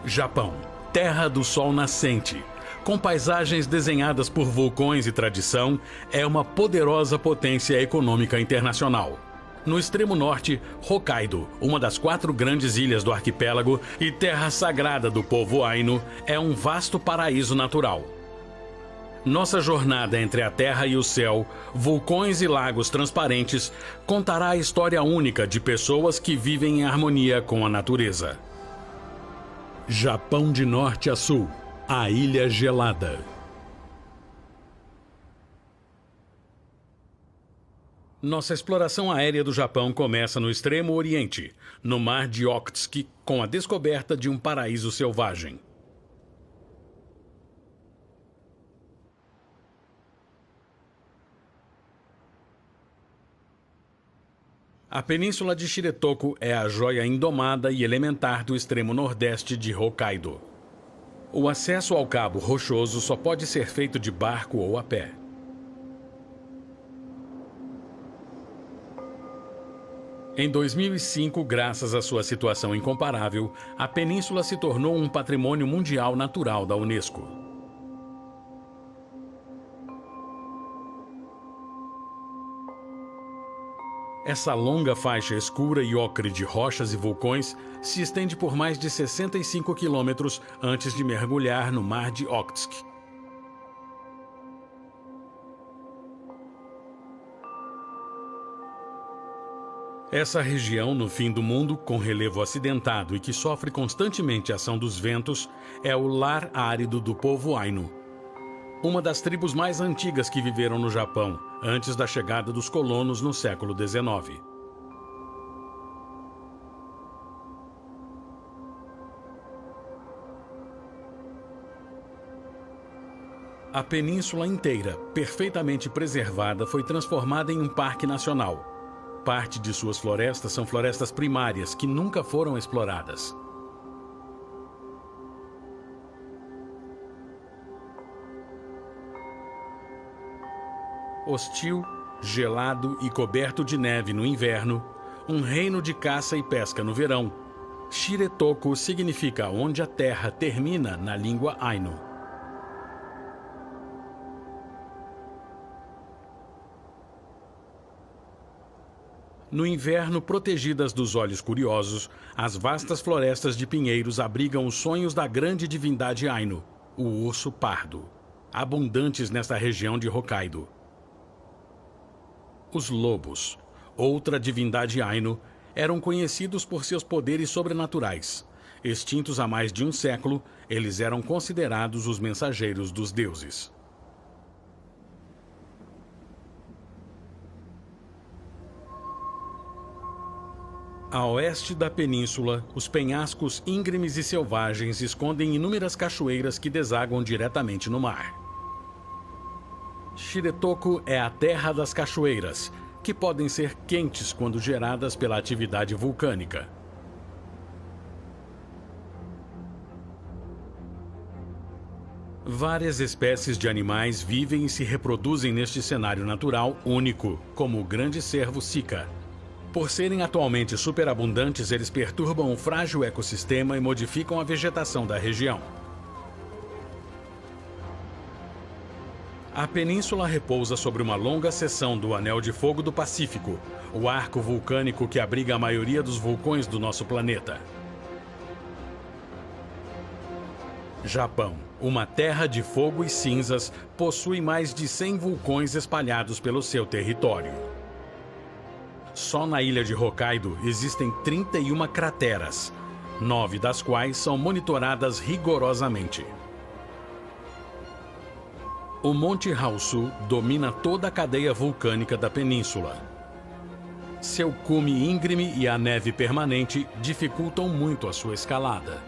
Japão, terra do sol nascente, com paisagens desenhadas por vulcões e tradição, é uma poderosa potência econômica internacional. No extremo norte, Hokkaido, uma das 4 grandes ilhas do arquipélago e terra sagrada do povo Ainu, é um vasto paraíso natural. Nossa jornada entre a terra e o céu, vulcões e lagos transparentes, contará a história única de pessoas que vivem em harmonia com a natureza. Japão de norte a sul, a Ilha Gelada. Nossa exploração aérea do Japão começa no extremo oriente, no mar de Okhotsk, com a descoberta de um paraíso selvagem. A península de Shiretoku é a joia indomada e elementar do extremo nordeste de Hokkaido. O acesso ao Cabo Rochoso só pode ser feito de barco ou a pé. Em 2005, graças à sua situação incomparável, a península se tornou um patrimônio mundial natural da Unesco. Essa longa faixa escura e ocre de rochas e vulcões se estende por mais de 65 quilômetros antes de mergulhar no mar de Okhotsk. Essa região no fim do mundo, com relevo acidentado e que sofre constantemente a ação dos ventos, é o lar árido do povo Ainu, uma das tribos mais antigas que viveram no Japão, antes da chegada dos colonos no século XIX. A península inteira, perfeitamente preservada, foi transformada em um parque nacional. Parte de suas florestas são florestas primárias que nunca foram exploradas. Hostil, gelado e coberto de neve no inverno, um reino de caça e pesca no verão, Shiretoku significa onde a terra termina na língua Ainu. No inverno, protegidas dos olhos curiosos, as vastas florestas de pinheiros abrigam os sonhos da grande divindade Ainu, o urso pardo, abundantes nesta região de Hokkaido. Os lobos, outra divindade Ainu, eram conhecidos por seus poderes sobrenaturais. Extintos há mais de um século, eles eram considerados os mensageiros dos deuses. A oeste da península, os penhascos íngremes e selvagens escondem inúmeras cachoeiras que desaguam diretamente no mar. Shiretoku é a terra das cachoeiras, que podem ser quentes quando geradas pela atividade vulcânica. Várias espécies de animais vivem e se reproduzem neste cenário natural único, como o grande cervo sika. Por serem atualmente superabundantes, eles perturbam o frágil ecossistema e modificam a vegetação da região. A península repousa sobre uma longa seção do Anel de Fogo do Pacífico, o arco vulcânico que abriga a maioria dos vulcões do nosso planeta. Japão, uma terra de fogo e cinzas, possui mais de 100 vulcões espalhados pelo seu território. Só na ilha de Hokkaido existem 31 crateras, 9 das quais são monitoradas rigorosamente. O Monte Haosu domina toda a cadeia vulcânica da península. Seu cume íngreme e a neve permanente dificultam muito a sua escalada.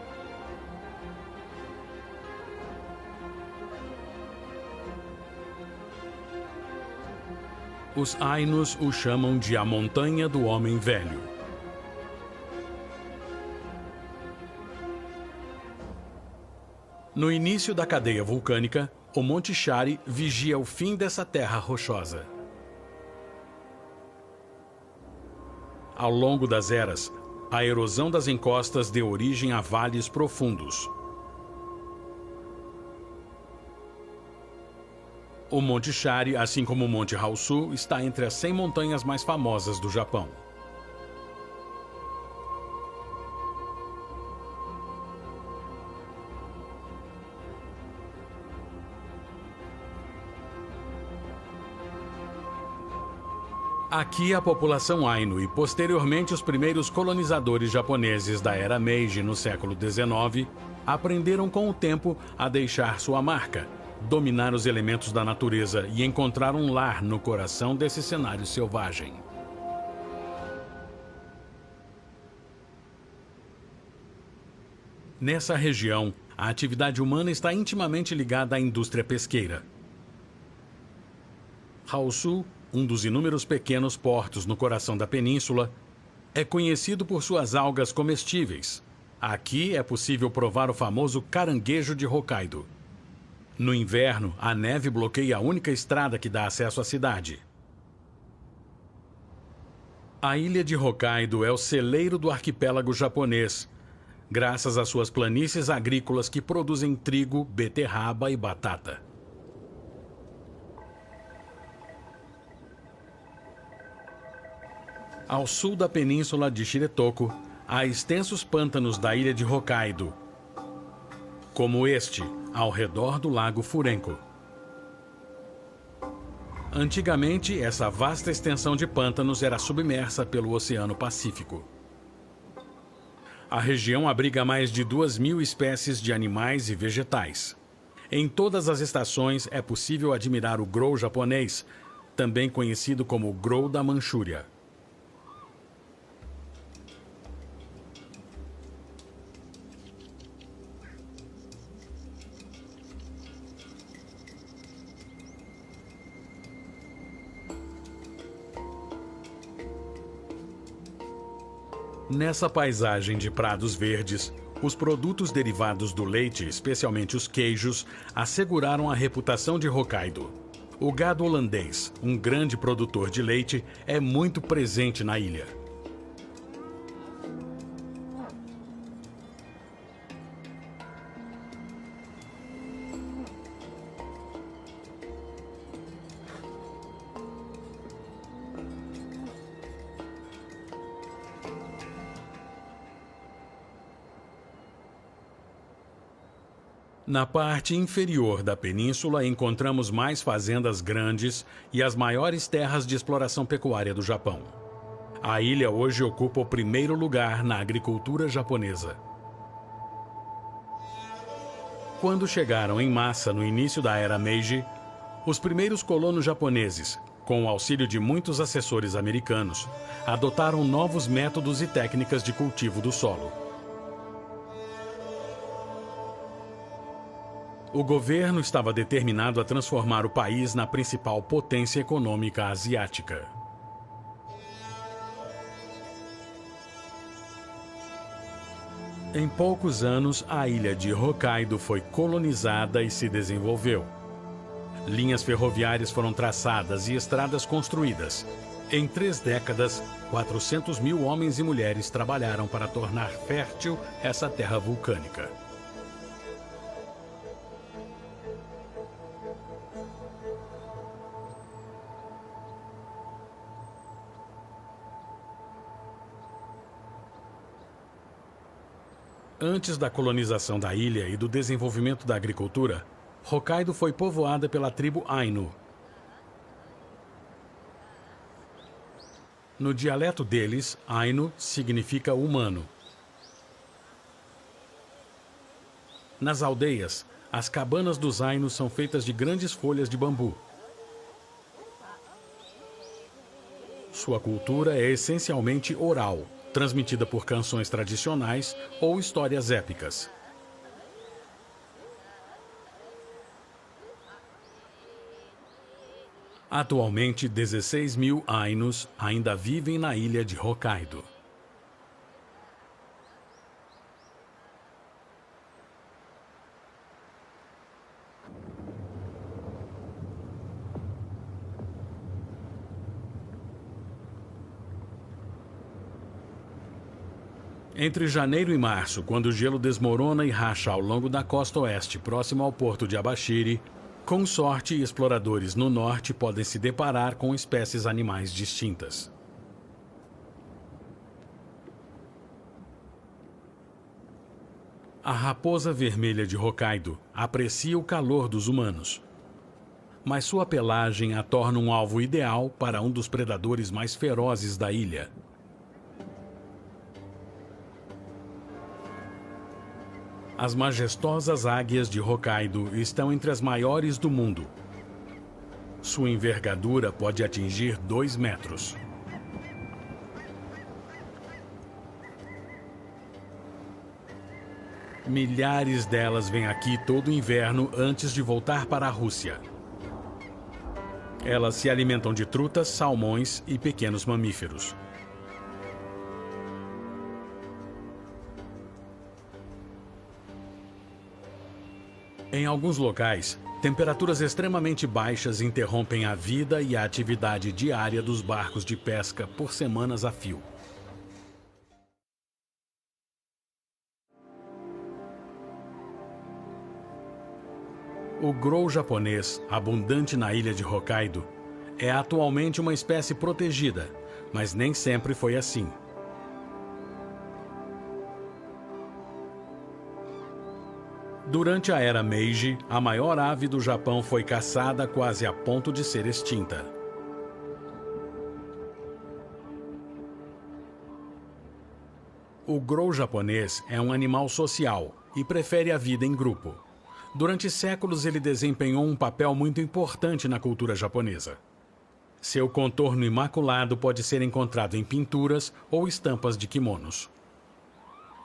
Os Ainus o chamam de a Montanha do Homem Velho. No início da cadeia vulcânica, o Monte Shari vigia o fim dessa terra rochosa. Ao longo das eras, A erosão das encostas deu origem a vales profundos. O Monte Shari, assim como o Monte Haosu, está entre as 100 montanhas mais famosas do Japão. Aqui a população Ainu e posteriormente os primeiros colonizadores japoneses da era Meiji no século XIX aprenderam com o tempo a deixar sua marca, dominar os elementos da natureza e encontrar um lar no coração desse cenário selvagem. Nessa região, a atividade humana está intimamente ligada à indústria pesqueira. Haosu, um dos inúmeros pequenos portos no coração da península, é conhecido por suas algas comestíveis. Aqui é possível provar o famoso caranguejo de Hokkaido. No inverno, a neve bloqueia a única estrada que dá acesso à cidade. A ilha de Hokkaido é o celeiro do arquipélago japonês, graças às suas planícies agrícolas que produzem trigo, beterraba e batata. Ao sul da península de Shiretoku, há extensos pântanos da ilha de Hokkaido, como este, ao redor do lago Furenko. Antigamente, essa vasta extensão de pântanos era submersa pelo Oceano Pacífico. A região abriga mais de 2.000 espécies de animais e vegetais. Em todas as estações é possível admirar o grou japonês, também conhecido como grou da Manchúria. Nessa paisagem de prados verdes, os produtos derivados do leite, especialmente os queijos, asseguraram a reputação de Hokkaido. O gado holandês, um grande produtor de leite, é muito presente na ilha. Na parte inferior da península encontramos mais fazendas grandes e as maiores terras de exploração pecuária do Japão. A ilha hoje ocupa o primeiro lugar na agricultura japonesa. Quando chegaram em massa no início da era Meiji, os primeiros colonos japoneses, com o auxílio de muitos assessores americanos, adotaram novos métodos e técnicas de cultivo do solo. O governo estava determinado a transformar o país na principal potência econômica asiática. Em poucos anos, a ilha de Hokkaido foi colonizada e se desenvolveu. Linhas ferroviárias foram traçadas e estradas construídas. Em 3 décadas, 400.000 homens e mulheres trabalharam para tornar fértil essa terra vulcânica. Antes da colonização da ilha e do desenvolvimento da agricultura, Hokkaido foi povoada pela tribo Ainu. No dialeto deles, Ainu significa humano. Nas aldeias, as cabanas dos Ainu são feitas de grandes folhas de bambu. Sua cultura é essencialmente oral, transmitida por canções tradicionais ou histórias épicas. Atualmente, 16.000 Ainus ainda vivem na ilha de Hokkaido. Entre janeiro e março, quando o gelo desmorona e racha ao longo da costa oeste, próximo ao porto de Abashiri, com sorte, exploradores no norte podem se deparar com espécies animais distintas. A raposa vermelha de Hokkaido aprecia o calor dos humanos, mas sua pelagem a torna um alvo ideal para um dos predadores mais ferozes da ilha. As majestosas águias de Hokkaido estão entre as maiores do mundo. Sua envergadura pode atingir 2 metros. Milhares delas vêm aqui todo inverno antes de voltar para a Rússia. Elas se alimentam de trutas, salmões e pequenos mamíferos. Em alguns locais, temperaturas extremamente baixas interrompem a vida e a atividade diária dos barcos de pesca por semanas a fio. O grou japonês, abundante na ilha de Hokkaido, é atualmente uma espécie protegida, mas nem sempre foi assim. Durante a era Meiji, a maior ave do Japão foi caçada quase a ponto de ser extinta. O grou japonês é um animal social e prefere a vida em grupo. Durante séculos, ele desempenhou um papel muito importante na cultura japonesa. Seu contorno imaculado pode ser encontrado em pinturas ou estampas de kimonos.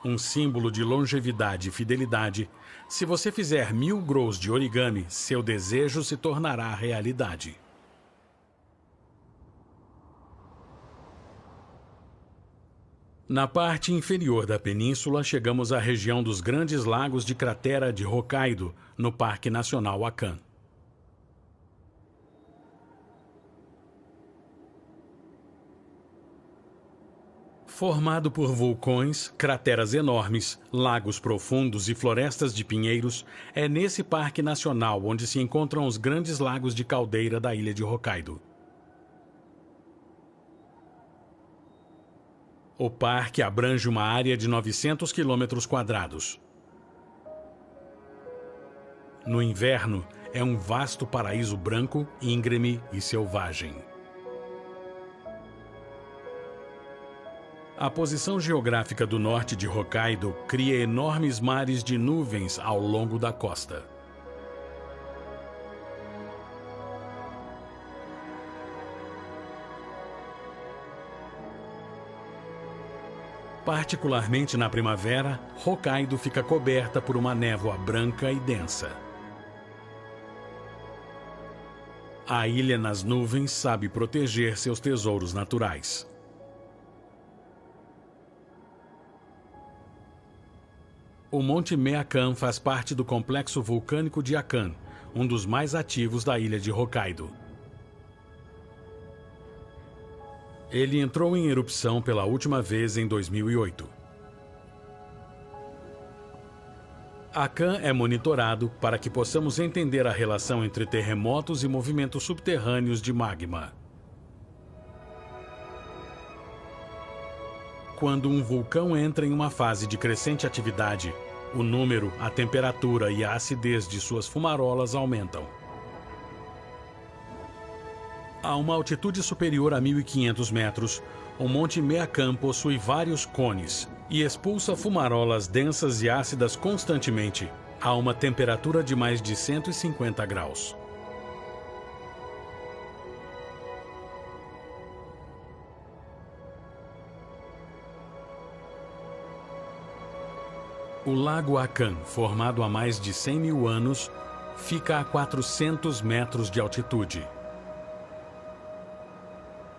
Um símbolo de longevidade e fidelidade, se você fizer 1000 grous de origami, seu desejo se tornará realidade. Na parte inferior da península, chegamos à região dos Grandes Lagos de Cratera de Hokkaido, no Parque Nacional Akan. Formado por vulcões, crateras enormes, lagos profundos e florestas de pinheiros, é nesse parque nacional onde se encontram os grandes lagos de caldeira da ilha de Hokkaido. O parque abrange uma área de 900 km². No inverno, é um vasto paraíso branco, íngreme e selvagem. A posição geográfica do norte de Hokkaido cria enormes mares de nuvens ao longo da costa. Particularmente na primavera, Hokkaido fica coberta por uma névoa branca e densa. A ilha nas nuvens sabe proteger seus tesouros naturais. O Monte Meakan faz parte do complexo vulcânico de Akan, um dos mais ativos da ilha de Hokkaido. Ele entrou em erupção pela última vez em 2008. Akan é monitorado para que possamos entender a relação entre terremotos e movimentos subterrâneos de magma. Quando um vulcão entra em uma fase de crescente atividade, o número, a temperatura e a acidez de suas fumarolas aumentam. A uma altitude superior a 1.500 metros, o Monte Meakan possui vários cones e expulsa fumarolas densas e ácidas constantemente, a uma temperatura de mais de 150 graus. O Lago Akan, formado há mais de 100 mil anos, fica a 400 metros de altitude.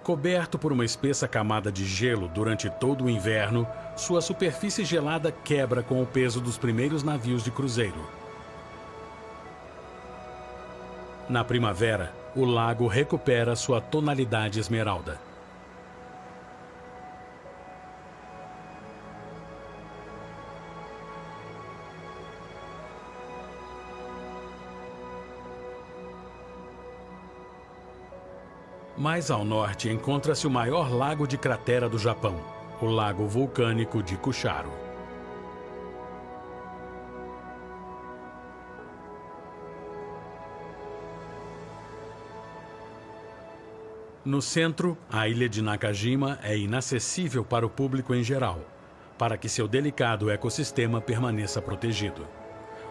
Coberto por uma espessa camada de gelo durante todo o inverno, sua superfície gelada quebra com o peso dos primeiros navios de cruzeiro. Na primavera, o lago recupera sua tonalidade esmeralda. Mais ao norte encontra-se o maior lago de cratera do Japão, o lago vulcânico de Kucharo. No centro, a ilha de Nakajima é inacessível para o público em geral, para que seu delicado ecossistema permaneça protegido.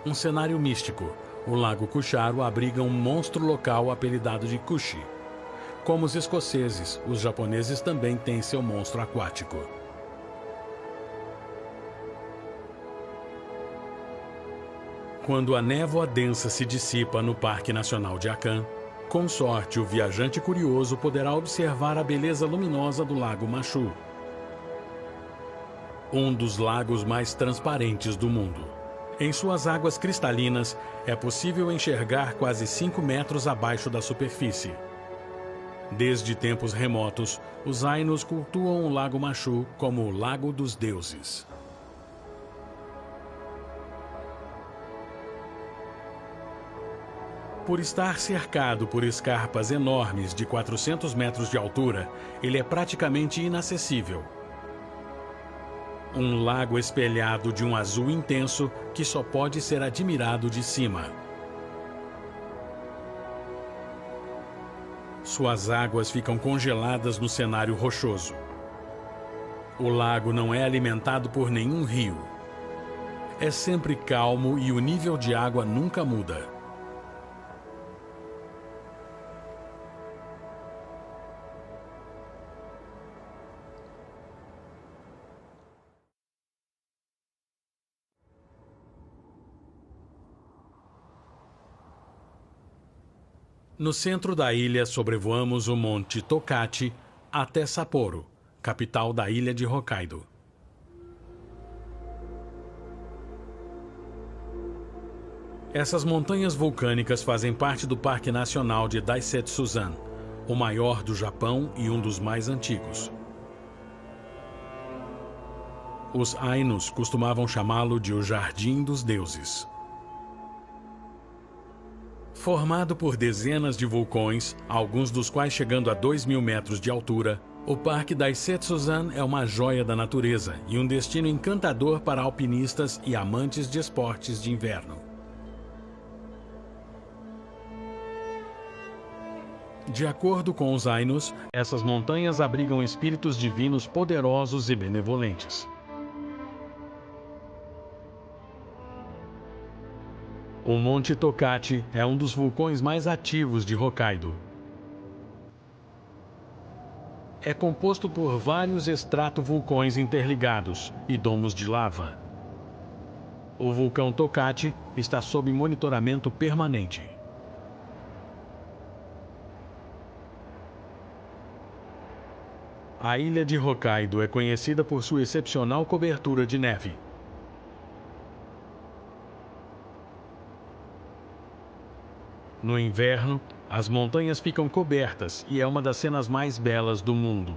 Um cenário místico, o lago Kucharo abriga um monstro local apelidado de Kushi. Como os escoceses, os japoneses também têm seu monstro aquático. Quando a névoa densa se dissipa no Parque Nacional de Akan, com sorte, o viajante curioso poderá observar a beleza luminosa do Lago Machu, um dos lagos mais transparentes do mundo. Em suas águas cristalinas, é possível enxergar quase 5 metros abaixo da superfície. Desde tempos remotos, os Ainos cultuam o Lago Machu como o Lago dos Deuses. Por estar cercado por escarpas enormes de 400 metros de altura, ele é praticamente inacessível. Um lago espelhado de um azul intenso que só pode ser admirado de cima. Suas águas ficam congeladas no cenário rochoso. O lago não é alimentado por nenhum rio. É sempre calmo e o nível de água nunca muda. No centro da ilha sobrevoamos o Monte Tokachi até Sapporo, capital da ilha de Hokkaido. Essas montanhas vulcânicas fazem parte do Parque Nacional de Daisetsuzan, o maior do Japão e um dos mais antigos. Os Ainos costumavam chamá-lo de o Jardim dos Deuses. Formado por dezenas de vulcões, alguns dos quais chegando a 2.000 metros de altura, o Parque Daisetsuzan é uma joia da natureza e um destino encantador para alpinistas e amantes de esportes de inverno. De acordo com os Ainos, essas montanhas abrigam espíritos divinos poderosos e benevolentes. O Monte Tokachi é um dos vulcões mais ativos de Hokkaido. É composto por vários estratovulcões interligados e domos de lava. O vulcão Tokachi está sob monitoramento permanente. A ilha de Hokkaido é conhecida por sua excepcional cobertura de neve. No inverno, as montanhas ficam cobertas e é uma das cenas mais belas do mundo.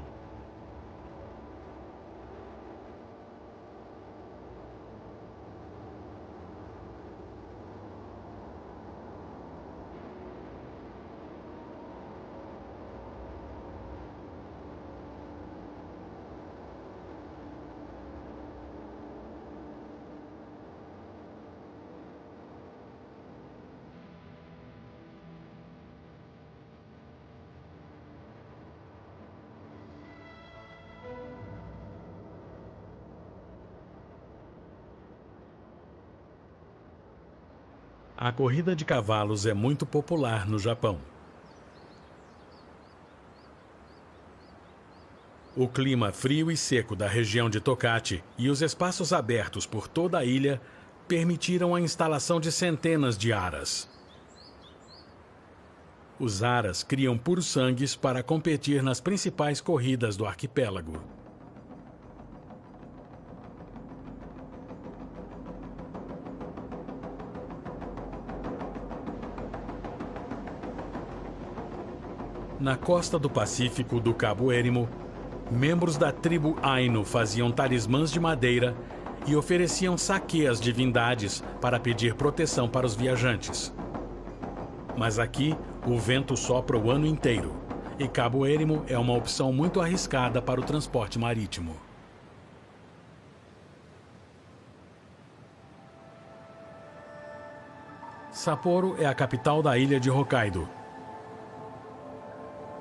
A corrida de cavalos é muito popular no Japão. O clima frio e seco da região de Tokachi e os espaços abertos por toda a ilha permitiram a instalação de centenas de aras. Os aras criam puros sangues para competir nas principais corridas do arquipélago. Na costa do Pacífico do Cabo Erimo, membros da tribo Ainu faziam talismãs de madeira e ofereciam saque às divindades para pedir proteção para os viajantes. Mas aqui, o vento sopra o ano inteiro, e Cabo Erimo é uma opção muito arriscada para o transporte marítimo. Sapporo é a capital da ilha de Hokkaido.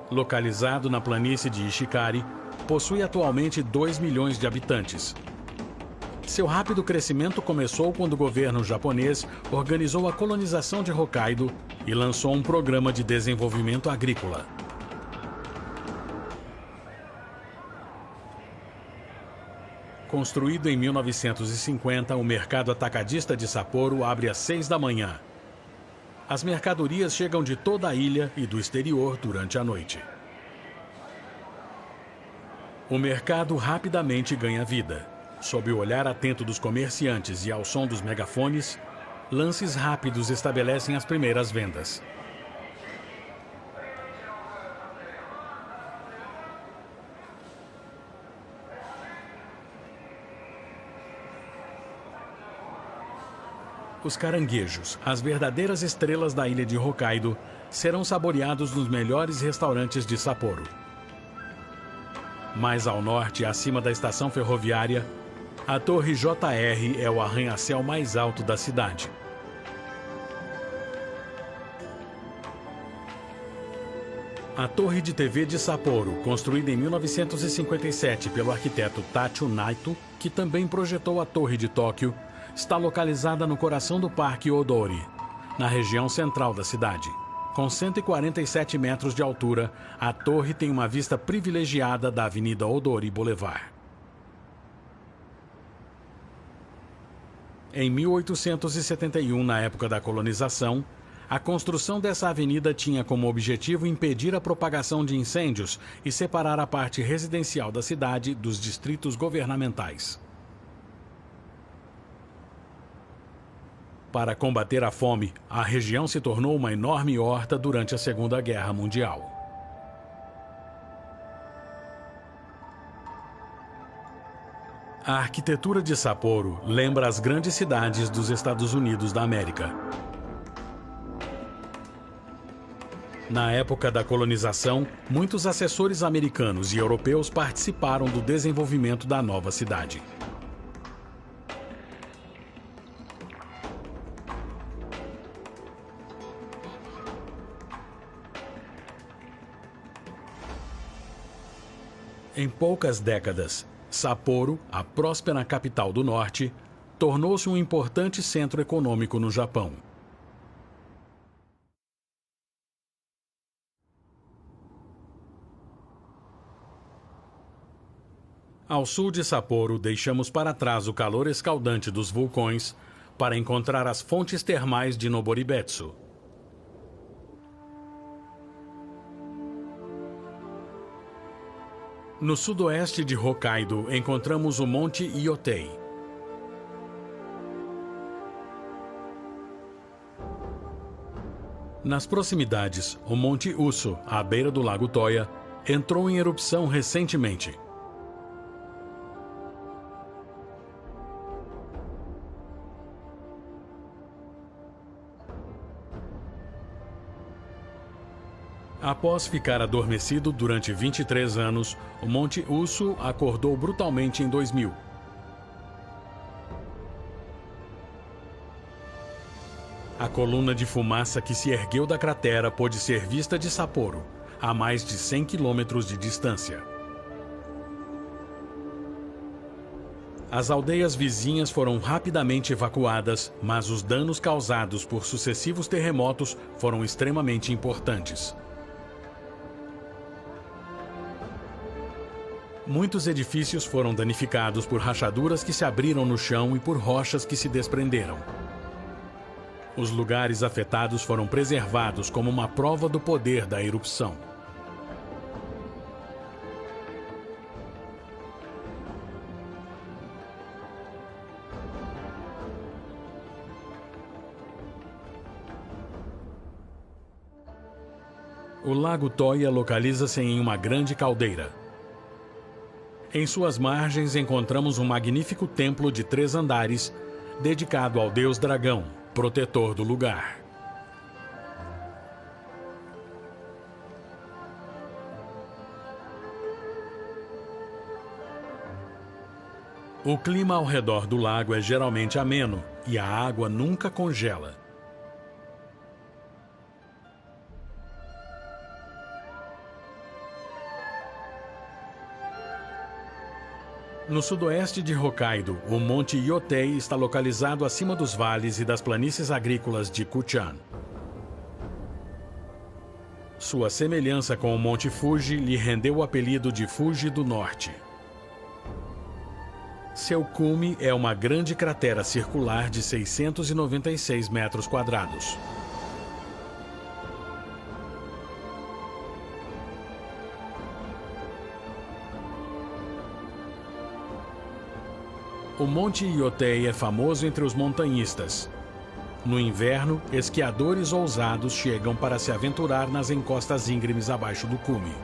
Localizado na planície de Ishikari, possui atualmente 2 milhões de habitantes. Seu rápido crescimento começou quando o governo japonês organizou a colonização de Hokkaido e lançou um programa de desenvolvimento agrícola. Construído em 1950, o mercado atacadista de Sapporo abre às 6 da manhã. As mercadorias chegam de toda a ilha e do exterior durante a noite. O mercado rapidamente ganha vida. Sob o olhar atento dos comerciantes e ao som dos megafones, lances rápidos estabelecem as primeiras vendas. Os caranguejos, as verdadeiras estrelas da ilha de Hokkaido, serão saboreados nos melhores restaurantes de Sapporo. Mais ao norte, acima da estação ferroviária, a Torre JR é o arranha-céu mais alto da cidade. A Torre de TV de Sapporo, construída em 1957 pelo arquiteto Tachio Naito, que também projetou a Torre de Tóquio, está localizada no coração do Parque Odori, na região central da cidade. Com 147 metros de altura, a torre tem uma vista privilegiada da Avenida Odori Boulevard. Em 1871, na época da colonização, a construção dessa avenida tinha como objetivo impedir a propagação de incêndios e separar a parte residencial da cidade dos distritos governamentais. Para combater a fome, a região se tornou uma enorme horta durante a Segunda Guerra Mundial. A arquitetura de Sapporo lembra as grandes cidades dos Estados Unidos da América. Na época da colonização, muitos assessores americanos e europeus participaram do desenvolvimento da nova cidade. Em poucas décadas, Sapporo, a próspera capital do norte, tornou-se um importante centro econômico no Japão. Ao sul de Sapporo, deixamos para trás o calor escaldante dos vulcões para encontrar as fontes termais de Noboribetsu. No sudoeste de Hokkaido, encontramos o Monte Iotei. Nas proximidades, o Monte Uso, à beira do Lago Toya, entrou em erupção recentemente. Após ficar adormecido durante 23 anos, o Monte Uso acordou brutalmente em 2000. A coluna de fumaça que se ergueu da cratera pôde ser vista de Sapporo, a mais de 100 quilômetros de distância. As aldeias vizinhas foram rapidamente evacuadas, mas os danos causados por sucessivos terremotos foram extremamente importantes. Muitos edifícios foram danificados por rachaduras que se abriram no chão e por rochas que se desprenderam. Os lugares afetados foram preservados como uma prova do poder da erupção. O Lago Toya localiza-se em uma grande caldeira. Em suas margens encontramos um magnífico templo de 3 andares, dedicado ao deus dragão, protetor do lugar. O clima ao redor do lago é geralmente ameno e a água nunca congela. No sudoeste de Hokkaido, o Monte Yotei está localizado acima dos vales e das planícies agrícolas de Kuchan. Sua semelhança com o Monte Fuji lhe rendeu o apelido de Fuji do Norte. Seu cume é uma grande cratera circular de 696 metros quadrados. O Monte Yotei é famoso entre os montanhistas. No inverno, esquiadores ousados chegam para se aventurar nas encostas íngremes abaixo do cume.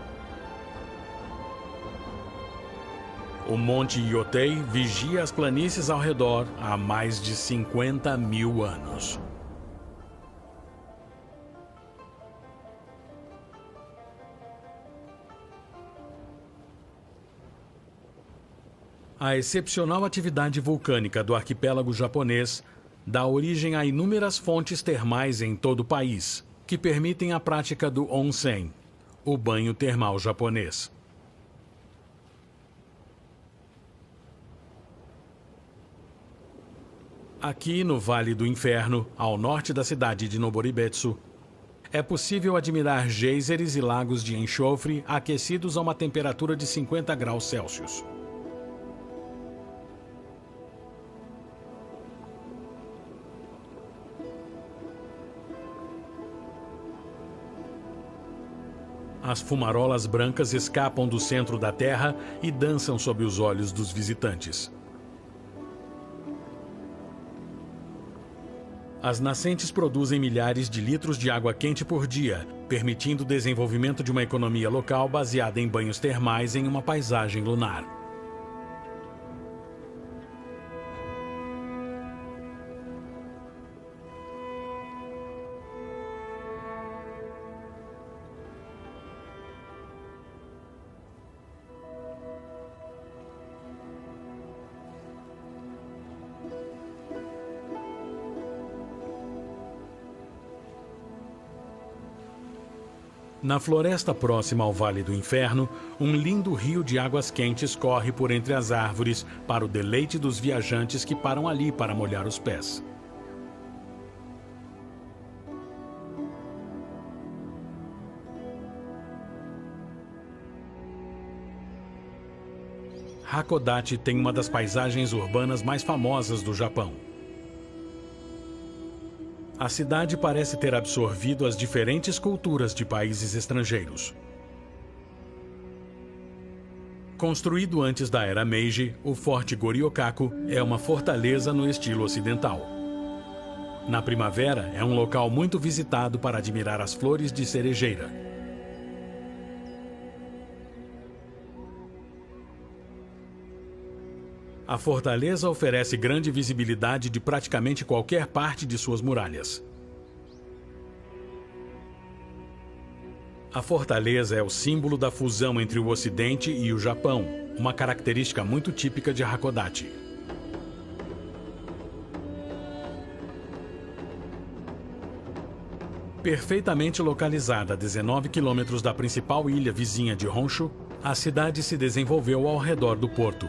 O Monte Yotei vigia as planícies ao redor há mais de 50.000 anos. A excepcional atividade vulcânica do arquipélago japonês dá origem a inúmeras fontes termais em todo o país, que permitem a prática do onsen, o banho termal japonês. Aqui no Vale do Inferno, ao norte da cidade de Noboribetsu, é possível admirar geysers e lagos de enxofre aquecidos a uma temperatura de 50 graus Celsius. As fumarolas brancas escapam do centro da Terra e dançam sob os olhos dos visitantes. As nascentes produzem milhares de litros de água quente por dia, permitindo o desenvolvimento de uma economia local baseada em banhos termais em uma paisagem lunar. Na floresta próxima ao Vale do Inferno, um lindo rio de águas quentes corre por entre as árvores para o deleite dos viajantes que param ali para molhar os pés. Hakodate tem uma das paisagens urbanas mais famosas do Japão. A cidade parece ter absorvido as diferentes culturas de países estrangeiros. Construído antes da era Meiji, o Forte Goryokaku é uma fortaleza no estilo ocidental. Na primavera, é um local muito visitado para admirar as flores de cerejeira. A fortaleza oferece grande visibilidade de praticamente qualquer parte de suas muralhas. A fortaleza é o símbolo da fusão entre o Ocidente e o Japão, uma característica muito típica de Hakodate. Perfeitamente localizada a 19 quilômetros da principal ilha vizinha de Honshu, a cidade se desenvolveu ao redor do porto.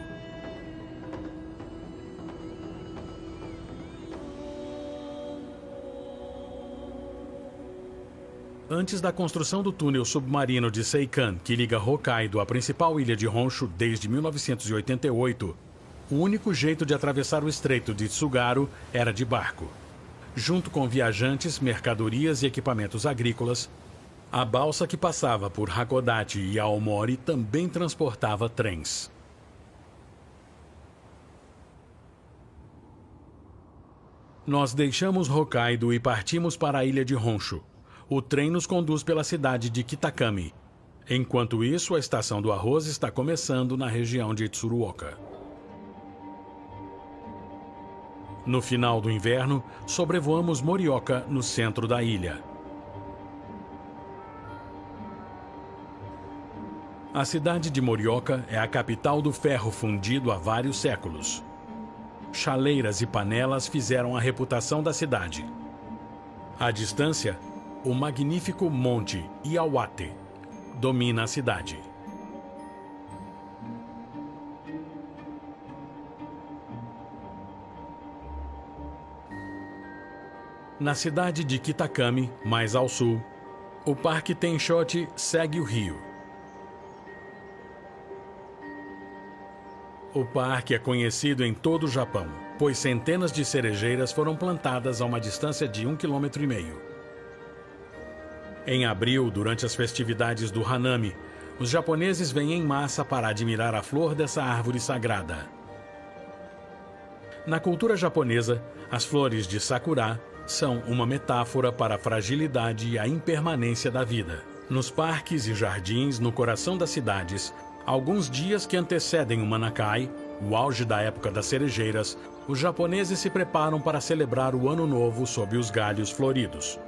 Antes da construção do túnel submarino de Seikan, que liga Hokkaido à principal ilha de Honshu desde 1988, o único jeito de atravessar o estreito de Tsugaru era de barco. Junto com viajantes, mercadorias e equipamentos agrícolas, a balsa que passava por Hakodate e Aomori também transportava trens. Nós deixamos Hokkaido e partimos para a ilha de Honshu. O trem nos conduz pela cidade de Kitakami. Enquanto isso, a estação do arroz está começando na região de Tsuruoka. No final do inverno, sobrevoamos Morioka, no centro da ilha. A cidade de Morioka é a capital do ferro fundido há vários séculos. chaleiras e panelas fizeram a reputação da cidade. À distância, o magnífico Monte Iauate domina a cidade. Na cidade de Kitakami, mais ao sul, o Parque Tenshoti segue o rio. O parque é conhecido em todo o Japão, pois centenas de cerejeiras foram plantadas a uma distância de 1,5 km. Em abril, durante as festividades do Hanami, os japoneses vêm em massa para admirar a flor dessa árvore sagrada. Na cultura japonesa, as flores de sakura são uma metáfora para a fragilidade e a impermanência da vida. Nos parques e jardins, no coração das cidades, alguns dias que antecedem o Manakai, o auge da época das cerejeiras, os japoneses se preparam para celebrar o Ano Novo sob os galhos floridos.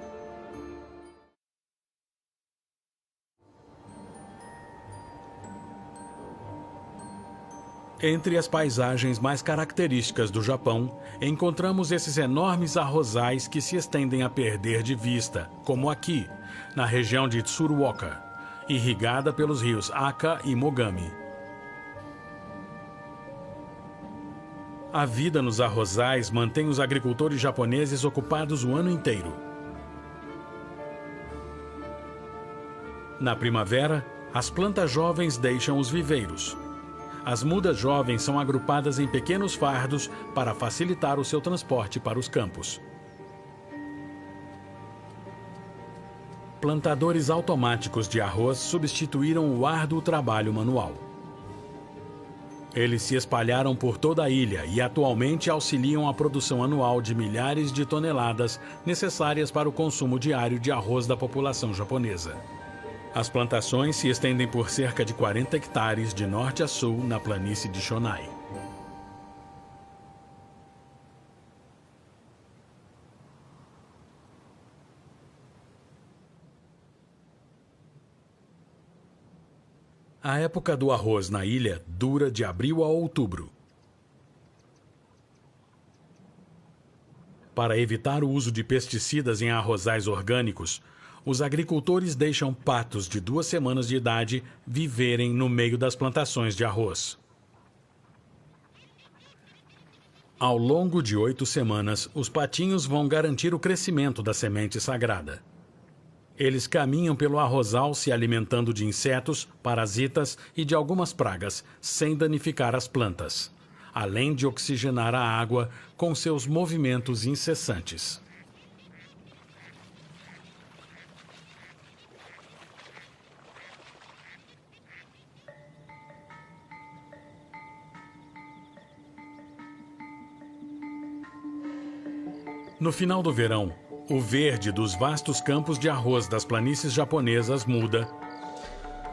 Entre as paisagens mais características do Japão, encontramos esses enormes arrozais que se estendem a perder de vista, como aqui, na região de Tsuruoka, irrigada pelos rios Aka e Mogami. A vida nos arrozais mantém os agricultores japoneses ocupados o ano inteiro. Na primavera, as plantas jovens deixam os viveiros. As mudas jovens são agrupadas em pequenos fardos para facilitar o seu transporte para os campos. Plantadores automáticos de arroz substituíram o árduo trabalho manual. Eles se espalharam por toda a ilha e atualmente auxiliam a produção anual de milhares de toneladas necessárias para o consumo diário de arroz da população japonesa. As plantações se estendem por cerca de 40 hectares de norte a sul na planície de Shonai. A época do arroz na ilha dura de abril a outubro. Para evitar o uso de pesticidas em arrozais orgânicos, os agricultores deixam patos de 2 semanas de idade viverem no meio das plantações de arroz. Ao longo de 8 semanas, os patinhos vão garantir o crescimento da semente sagrada. Eles caminham pelo arrozal se alimentando de insetos, parasitas e de algumas pragas, sem danificar as plantas, além de oxigenar a água com seus movimentos incessantes. No final do verão, o verde dos vastos campos de arroz das planícies japonesas muda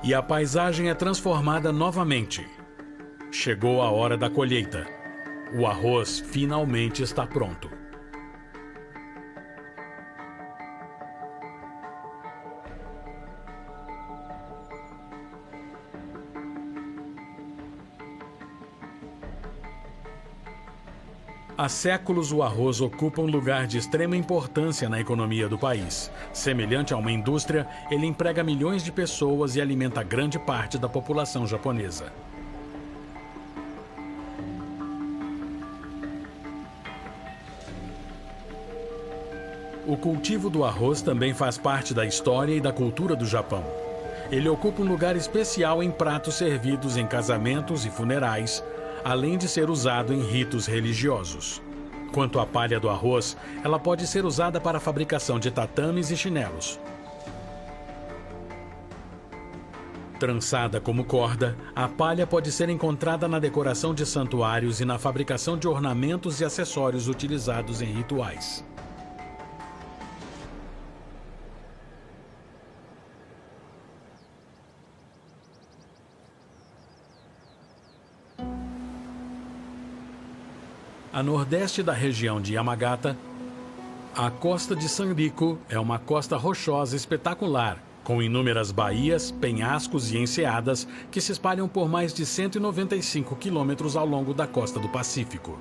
e a paisagem é transformada novamente. Chegou a hora da colheita. O arroz finalmente está pronto. Há séculos, o arroz ocupa um lugar de extrema importância na economia do país. Semelhante a uma indústria, ele emprega milhões de pessoas e alimenta grande parte da população japonesa. O cultivo do arroz também faz parte da história e da cultura do Japão. Ele ocupa um lugar especial em pratos servidos em casamentos e funerais, além de ser usado em ritos religiosos. Quanto à palha do arroz, ela pode ser usada para a fabricação de tatames e chinelos. Trançada como corda, a palha pode ser encontrada na decoração de santuários e na fabricação de ornamentos e acessórios utilizados em rituais. A nordeste da região de Yamagata, a costa de Sanriku é uma costa rochosa espetacular, com inúmeras baías, penhascos e enseadas que se espalham por mais de 195 quilômetros ao longo da costa do Pacífico.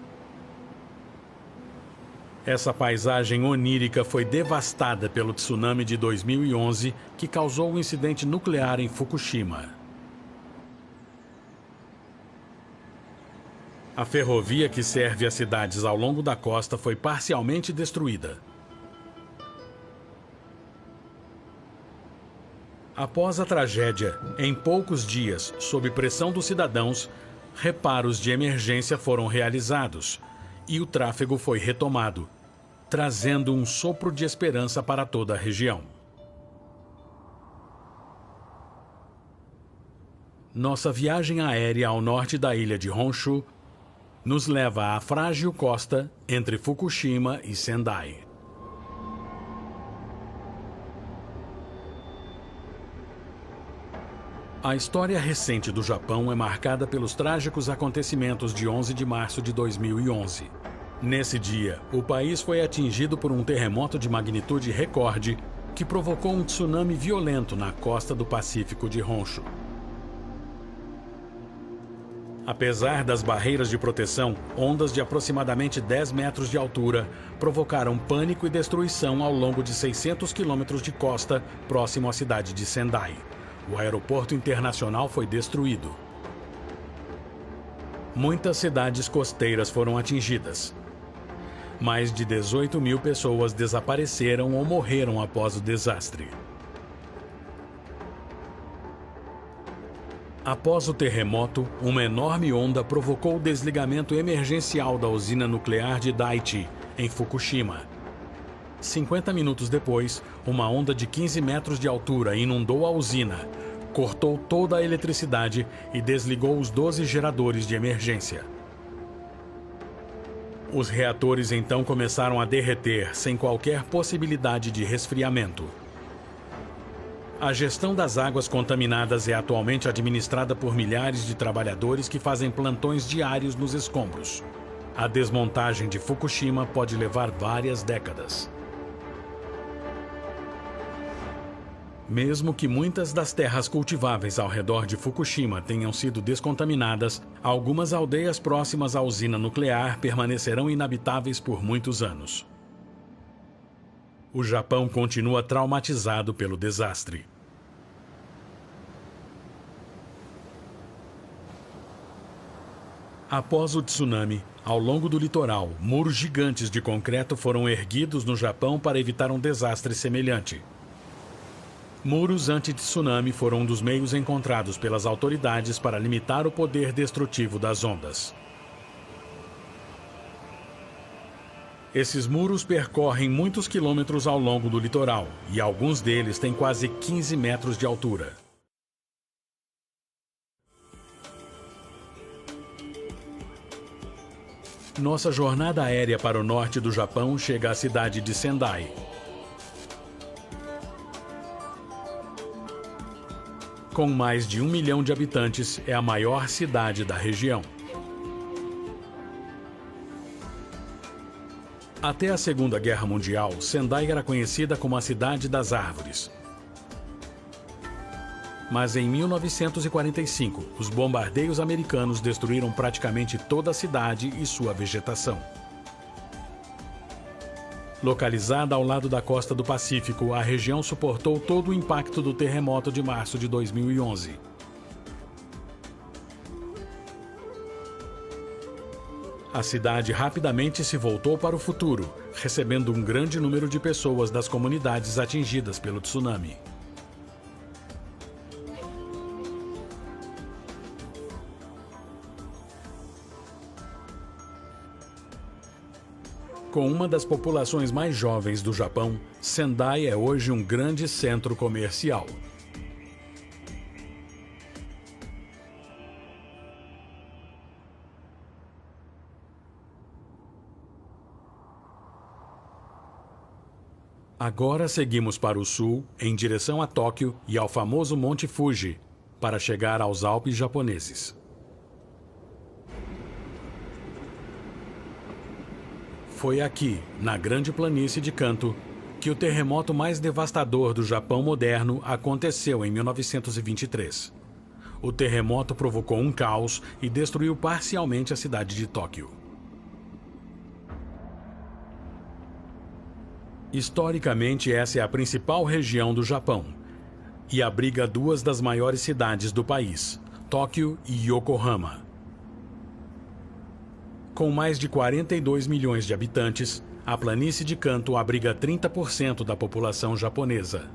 Essa paisagem onírica foi devastada pelo tsunami de 2011, que causou um incidente nuclear em Fukushima. A ferrovia que serve as cidades ao longo da costa foi parcialmente destruída. Após a tragédia, em poucos dias, sob pressão dos cidadãos, reparos de emergência foram realizados e o tráfego foi retomado, trazendo um sopro de esperança para toda a região. Nossa viagem aérea ao norte da ilha de Honshu nos leva à frágil costa entre Fukushima e Sendai. A história recente do Japão é marcada pelos trágicos acontecimentos de 11 de março de 2011. Nesse dia, o país foi atingido por um terremoto de magnitude recorde que provocou um tsunami violento na costa do Pacífico de Honshu. Apesar das barreiras de proteção, ondas de aproximadamente 10 metros de altura provocaram pânico e destruição ao longo de 600 quilômetros de costa próximo à cidade de Sendai. O aeroporto internacional foi destruído. Muitas cidades costeiras foram atingidas. Mais de 18 mil pessoas desapareceram ou morreram após o desastre. Após o terremoto, uma enorme onda provocou o desligamento emergencial da usina nuclear de Daiichi, em Fukushima. 50 minutos depois, uma onda de 15 metros de altura inundou a usina, cortou toda a eletricidade e desligou os 12 geradores de emergência. Os reatores então começaram a derreter sem qualquer possibilidade de resfriamento. A gestão das águas contaminadas é atualmente administrada por milhares de trabalhadores que fazem plantões diários nos escombros. A desmontagem de Fukushima pode levar várias décadas. Mesmo que muitas das terras cultiváveis ao redor de Fukushima tenham sido descontaminadas, algumas aldeias próximas à usina nuclear permanecerão inabitáveis por muitos anos. O Japão continua traumatizado pelo desastre. Após o tsunami, ao longo do litoral, muros gigantes de concreto foram erguidos no Japão para evitar um desastre semelhante. Muros anti-tsunami foram um dos meios encontrados pelas autoridades para limitar o poder destrutivo das ondas. Esses muros percorrem muitos quilômetros ao longo do litoral e alguns deles têm quase 15 metros de altura. Nossa jornada aérea para o norte do Japão chega à cidade de Sendai. Com mais de 1 milhão de habitantes, é a maior cidade da região. Até a Segunda Guerra Mundial, Sendai era conhecida como a Cidade das Árvores. Mas em 1945, os bombardeios americanos destruíram praticamente toda a cidade e sua vegetação. Localizada ao lado da costa do Pacífico, a região suportou todo o impacto do terremoto de março de 2011. A cidade rapidamente se voltou para o futuro, recebendo um grande número de pessoas das comunidades atingidas pelo tsunami. Com uma das populações mais jovens do Japão, Sendai é hoje um grande centro comercial. Agora seguimos para o sul, em direção a Tóquio e ao famoso Monte Fuji, para chegar aos Alpes japoneses. Foi aqui, na grande planície de Kanto, que o terremoto mais devastador do Japão moderno aconteceu em 1923. O terremoto provocou um caos e destruiu parcialmente a cidade de Tóquio. Historicamente, essa é a principal região do Japão e abriga duas das maiores cidades do país, Tóquio e Yokohama. Com mais de 42 milhões de habitantes, a planície de Kanto abriga 30% da população japonesa.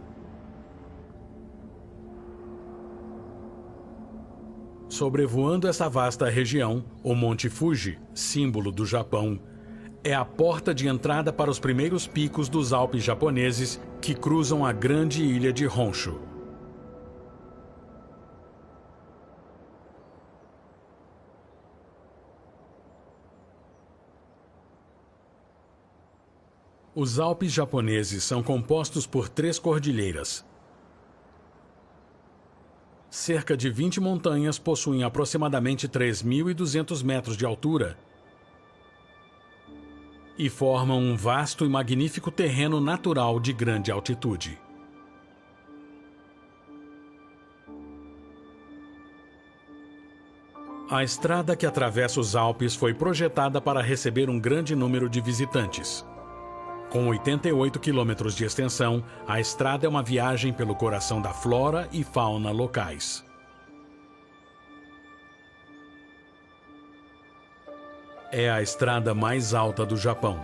Sobrevoando essa vasta região, o Monte Fuji, símbolo do Japão, é a porta de entrada para os primeiros picos dos Alpes japoneses que cruzam a grande ilha de Honshu. Os Alpes japoneses são compostos por 3 cordilheiras. Cerca de 20 montanhas possuem aproximadamente 3.200 metros de altura e formam um vasto e magnífico terreno natural de grande altitude. A estrada que atravessa os Alpes foi projetada para receber um grande número de visitantes. Com 88 quilômetros de extensão, a estrada é uma viagem pelo coração da flora e fauna locais. É a estrada mais alta do Japão.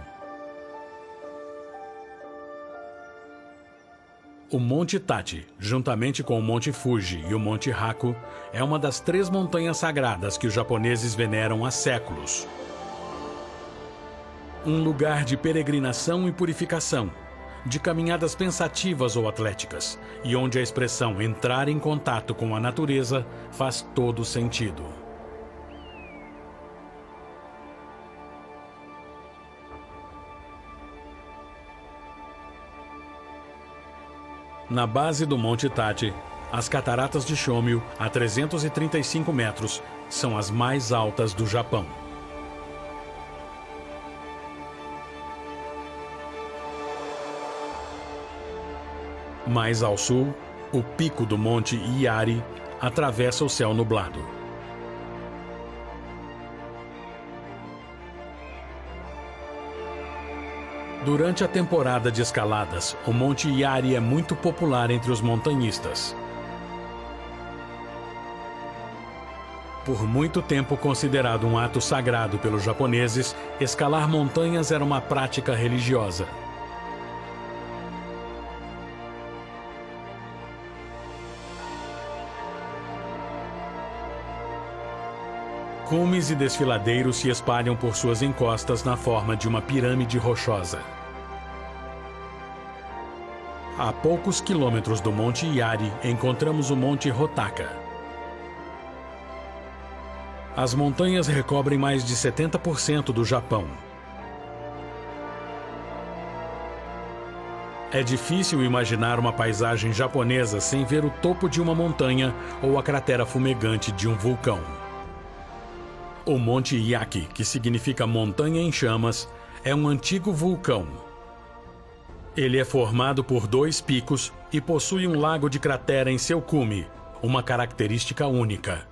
O Monte Tachi, juntamente com o Monte Fuji e o Monte Haku, é uma das 3 montanhas sagradas que os japoneses veneram há séculos. Um lugar de peregrinação e purificação, de caminhadas pensativas ou atléticas, e onde a expressão entrar em contato com a natureza faz todo sentido. Na base do Monte Tachi, as cataratas de Shomyu, a 335 metros, são as mais altas do Japão. Mais ao sul, o pico do Monte Iari atravessa o céu nublado. Durante a temporada de escaladas, o Monte Iari é muito popular entre os montanhistas. Por muito tempo considerado um ato sagrado pelos japoneses, escalar montanhas era uma prática religiosa. Cumes e desfiladeiros se espalham por suas encostas na forma de uma pirâmide rochosa. A poucos quilômetros do Monte Iari, encontramos o Monte Hotaka. As montanhas recobrem mais de 70% do Japão. É difícil imaginar uma paisagem japonesa sem ver o topo de uma montanha ou a cratera fumegante de um vulcão. O Monte Yaki, que significa montanha em chamas, é um antigo vulcão. Ele é formado por 2 picos e possui um lago de cratera em seu cume, uma característica única.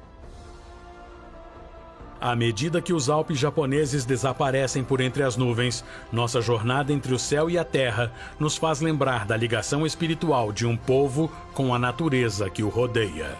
À medida que os Alpes japoneses desaparecem por entre as nuvens, nossa jornada entre o céu e a terra nos faz lembrar da ligação espiritual de um povo com a natureza que o rodeia.